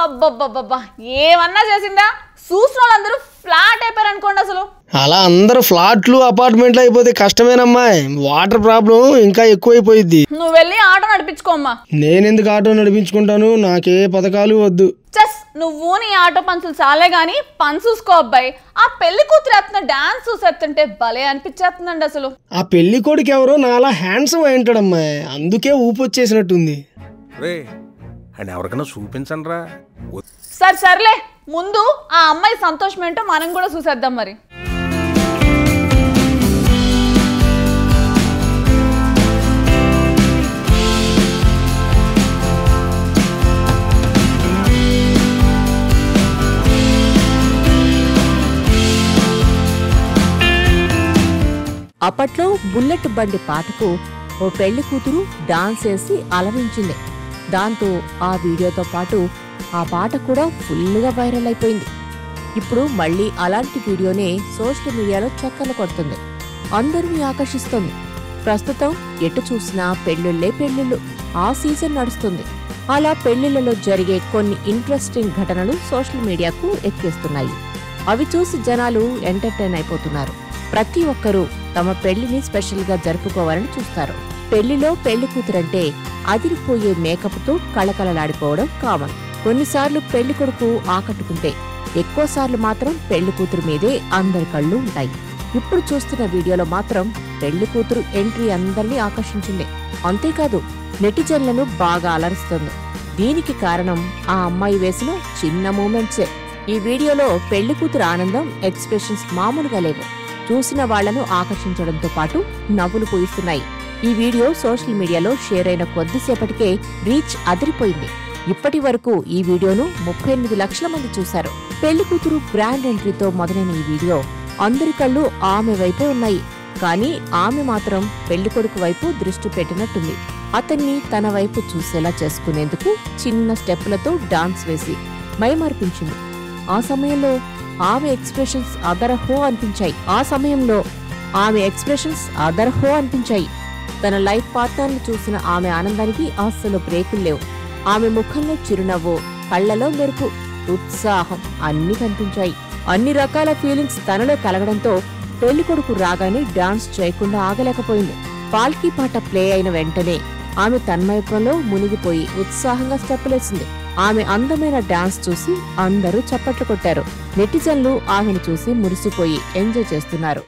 అబ్బబ్బబ్బబ్బా ఏమన్నా చేసిందా? చూసిన వాళ్ళందరూ ఫ్లాట్ అయిపోయారు అనుకోండి. అసలు అలా అందరూ ఫ్లాట్లు అపార్ట్మెంట్లు అయిపోతే కష్టమేనమ్మా. వాటర్ ప్రాబ్లం ఇంకా ఎక్కువైపోయింది. నువ్వు వెళ్ళి ఆటో నడిపించుకోమ్మా. నేనెందుకు ఆటో నడిపించుకుంటాను? నాకే పథకాలు వద్దు. చస్ నువ్వు నీ ఆటో పంచులు చాలే గాని పని చూసుకో అబ్బాయి. ఆ పెళ్లి కూతురు ఎత్తున్న డాన్స్ చూసేస్తుంటే భలే అనిపించేస్తుందండి. అసలు ఆ పెళ్లి కొడుకు ఎవరో నాలా హ్యాండ్సమ్ అయి ఉంటాడమ్మా, అందుకే ఊపు వచ్చేసినట్టుంది. ఎవరికైనా చూపించండి రా. సర్లే ముందు ఆ అమ్మాయి సంతోషం ఏంటో మనం కూడా చూసేద్దాం మరి. అప్పట్లో బుల్లెట్ బండి పాటకు ఓ పెళ్లి కూతురు డాన్స్ వేసి అలరించింది. దాంతో ఆ వీడియోతో పాటు ఆ పాట కూడా ఫుల్గా వైరల్ అయిపోయింది. ఇప్పుడు మళ్ళీ అలాంటి వీడియోనే సోషల్ మీడియాలో చక్కర్లు కొడుతుంది, అందరినీ ఆకర్షిస్తుంది. ప్రస్తుతం ఎటు చూసినా పెళ్లిళ్లు ఆ సీజన్ నడుస్తుంది. అలా పెళ్లిళ్లలో జరిగే కొన్ని ఇంట్రెస్టింగ్ ఘటనలు సోషల్ మీడియాకు ఎక్కిస్తున్నాయి. అవి చూసి జనాలు ఎంటర్టైన్ అయిపోతున్నారు. ప్రతి ఒక్కరూ తమ పెళ్లిని స్పెషల్ గా జరుపుకోవాలని చూస్తారు. పెళ్లిలో పెళ్లి కూతురంటే అదిరిపోయే మేకప్తో కళకళలాడిపోవడం కామన్. కొన్నిసార్లు పెళ్లి కొడుకు ఆకట్టుకుంటే ఎక్కువసార్లు మాత్రం పెళ్లి కూతురు మీదే అందరి కళ్ళు ఉంటాయి. ఇప్పుడు చూస్తున్న వీడియోలో మాత్రం పెళ్లి కూతురు ఎంట్రీ అందరినీ ఆకర్షించింది. అంతేకాదు నెటిజన్లను బాగా అలరిస్తుంది. దీనికి కారణం ఆ అమ్మాయి వేసిన చిన్న మూమెంట్సే. ఈ వీడియోలో పెళ్లి కూతురు ఆనందం ఎక్స్ప్రెషన్స్ మామూలుగా లేవు. చూసిన వాళ్లను ఆకర్షించడంతో పాటు నవ్వులు పూయిస్తున్నాయి. ఈ వీడియో సోషల్ మీడియాలో షేర్ అయిన కొద్దిసేపటికే రీచ్ అదిరిపోయింది. ఇప్పటి వరకు ఈ వీడియోను 38 లక్షల మంది చూశారు. పెళ్లి కూతురు గ్రాండ్ ఎంట్రీతో మొదలైన ఈ వీడియో అందరి కళ్ళు ఆమె వైపే ఉన్నాయి. కానీ ఆమె మాత్రం పెళ్లి కొడుకు వైపు దృష్టి పెట్టినట్టుంది. అతన్ని తన వైపు చూసేలా చేసుకునేందుకు చిన్న స్టెప్పులతో డాన్స్ వేసి మైమర్పించింది. ఆ సమయంలో ఆమె ఎక్స్ప్రెషన్స్ అదర్హో అనిపించాయి. తన లైఫ్ పార్ట్నర్ని చూసిన ఆమె ఆనందానికి అస్సలు బ్రేకులు లేవు. ఆమె ముఖంలో చిరునవ్వు, కళ్లలో మెరుపు, ఉత్సాహం అన్నీ కనిపించాయి. అన్ని రకాల ఫీలింగ్స్ తనలో కలగడంతో పెళ్లికొడుకు రాగానే డాన్స్ చేయకుండా ఆగలేకపోయింది. పాల్కీ పాట ప్లే అయిన వెంటనే ఆమె తన్మయత్వంలో మునిగిపోయి ఉత్సాహంగా స్టెప్పులేసింది. ఆమె అందమైన డాన్స్ చూసి అందరూ చప్పట్లు కొట్టారు. నెటిజన్లు ఆమెను చూసి మురిసిపోయి ఎంజాయ్ చేస్తున్నారు.